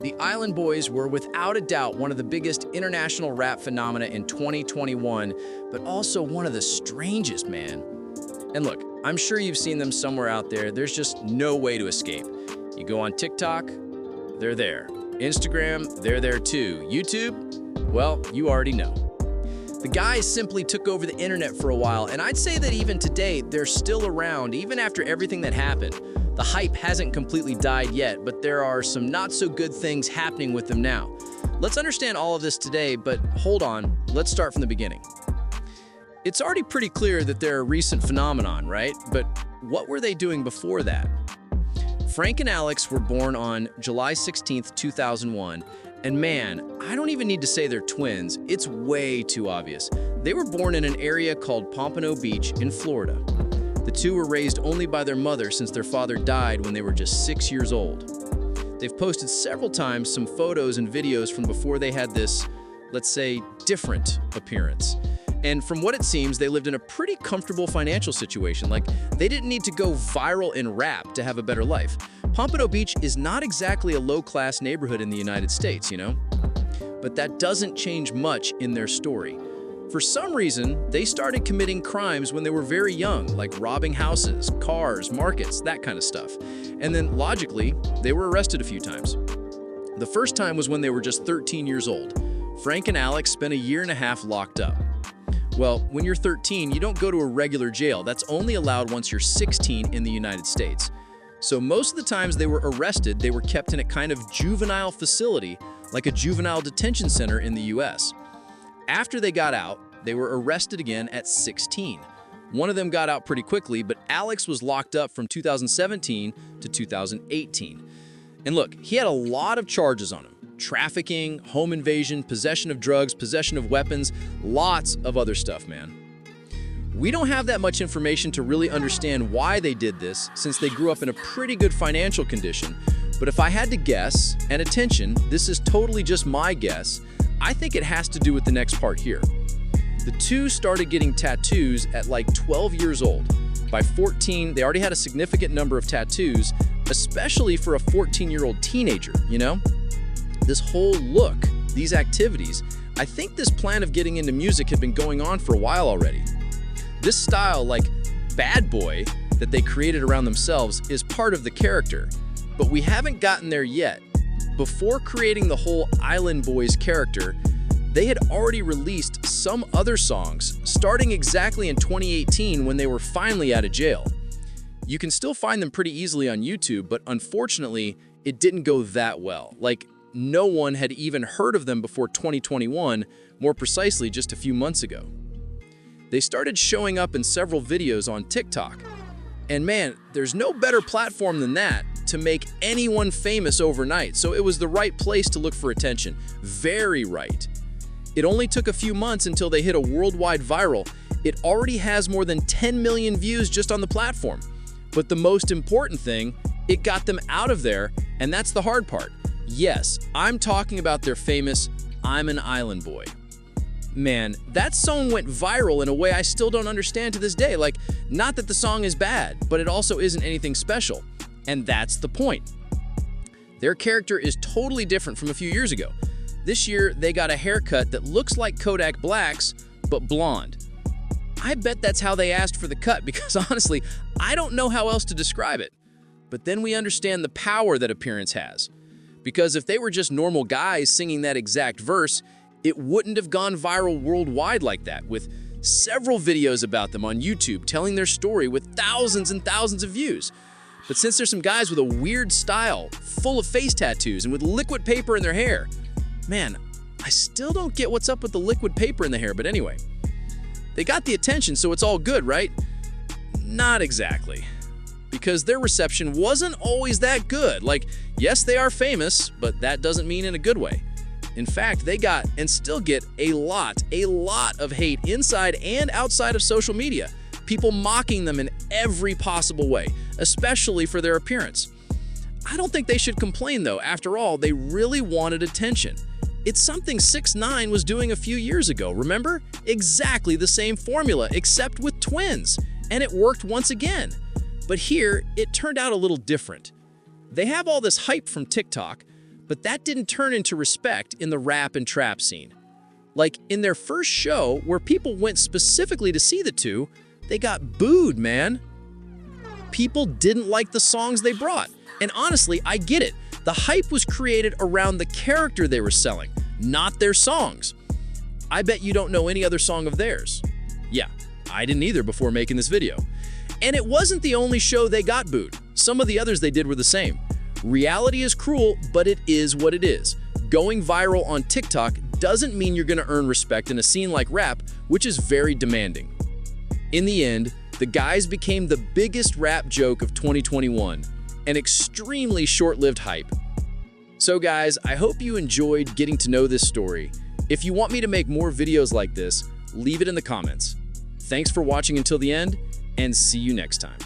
The Island Boys were without a doubt one of the biggest international rap phenomena in 2021, but also one of the strangest, man. And look, I'm sure you've seen them somewhere out there. There's just no way to escape. You go on TikTok, they're there. Instagram, they're there too. YouTube, well, you already know. The guys simply took over the internet for a while, and I'd say that even today, they're still around, even after everything that happened. The hype hasn't completely died yet, but there are some not-so-good things happening with them now. Let's understand all of this today, but hold on, let's start from the beginning. It's already pretty clear that they're a recent phenomenon, right? But what were they doing before that? Frank and Alex were born on July 16th, 2001, and man, I don't even need to say they're twins, it's way too obvious. They were born in an area called Pompano Beach in Florida. The two were raised only by their mother since their father died when they were just 6 years old. They've posted several times some photos and videos from before they had this, let's say, different appearance. And from what it seems, they lived in a pretty comfortable financial situation. Like, they didn't need to go viral in rap to have a better life. Pompano Beach is not exactly a low-class neighborhood in the United States, you know? But that doesn't change much in their story. For some reason, they started committing crimes when they were very young, like robbing houses, cars, markets, that kind of stuff. And then, logically, they were arrested a few times. The first time was when they were just 13 years old. Frank and Alex spent a year and a half locked up. Well, when you're 13, you don't go to a regular jail. That's only allowed once you're 16 in the United States. So most of the times they were arrested, they were kept in a kind of juvenile facility, like a juvenile detention center in the US. After they got out, they were arrested again at 16. One of them got out pretty quickly, but Alex was locked up from 2017 to 2018. And look, he had a lot of charges on him. Trafficking, home invasion, possession of drugs, possession of weapons, lots of other stuff, man. We don't have that much information to really understand why they did this, since they grew up in a pretty good financial condition. But if I had to guess, and attention, this is totally just my guess, I think it has to do with the next part here. The two started getting tattoos at like 12 years old. By 14, they already had a significant number of tattoos, especially for a 14-year-old teenager, you know? This whole look, these activities, I think this plan of getting into music had been going on for a while already. This style, like bad boy, that they created around themselves is part of the character, but we haven't gotten there yet. Before creating the whole Island Boys character, they had already released some other songs, starting exactly in 2018 when they were finally out of jail. You can still find them pretty easily on YouTube, but unfortunately, it didn't go that well. Like, no one had even heard of them before 2021, more precisely just a few months ago. They started showing up in several videos on TikTok. And man, there's no better platform than that to make anyone famous overnight, so it was the right place to look for attention. Very right. It only took a few months until they hit a worldwide viral. It already has more than 10 million views just on the platform. But the most important thing, it got them out of there, and that's the hard part. Yes, I'm talking about their famous "I'm an Island Boy." Man, that song went viral in a way I still don't understand to this day. Like, not that the song is bad, but it also isn't anything special. And that's the point. Their character is totally different from a few years ago. This year, they got a haircut that looks like Kodak Black's, but blonde. I bet that's how they asked for the cut because honestly, I don't know how else to describe it. But then we understand the power that appearance has. Because if they were just normal guys singing that exact verse, it wouldn't have gone viral worldwide like that, with several videos about them on YouTube telling their story with thousands and thousands of views. But since there's some guys with a weird style, full of face tattoos, and with liquid paper in their hair, man, I still don't get what's up with the liquid paper in the hair, but anyway. They got the attention, so it's all good, right? Not exactly. Because their reception wasn't always that good. Like, yes, they are famous, but that doesn't mean in a good way. In fact, they got and still get a lot of hate inside and outside of social media. People mocking them in every possible way, especially for their appearance. I don't think they should complain though. After all, they really wanted attention. It's something 6ix9ine was doing a few years ago, remember? Exactly the same formula, except with twins. And it worked once again. But here, it turned out a little different. They have all this hype from TikTok, But that didn't turn into respect in the rap and trap scene. Like, in their first show, where people went specifically to see the two, they got booed, man. People didn't like the songs they brought. And honestly, I get it. The hype was created around the character they were selling, not their songs. I bet you don't know any other song of theirs. Yeah, I didn't either before making this video. And it wasn't the only show they got booed. Some of the others they did were the same. Reality is cruel, but it is what it is. Going viral on TikTok doesn't mean you're gonna earn respect in a scene like rap, which is very demanding. In the end, the guys became the biggest rap joke of 2021, an extremely short-lived hype. So guys, I hope you enjoyed getting to know this story. If you want me to make more videos like this, leave it in the comments. Thanks for watching until the end, and see you next time.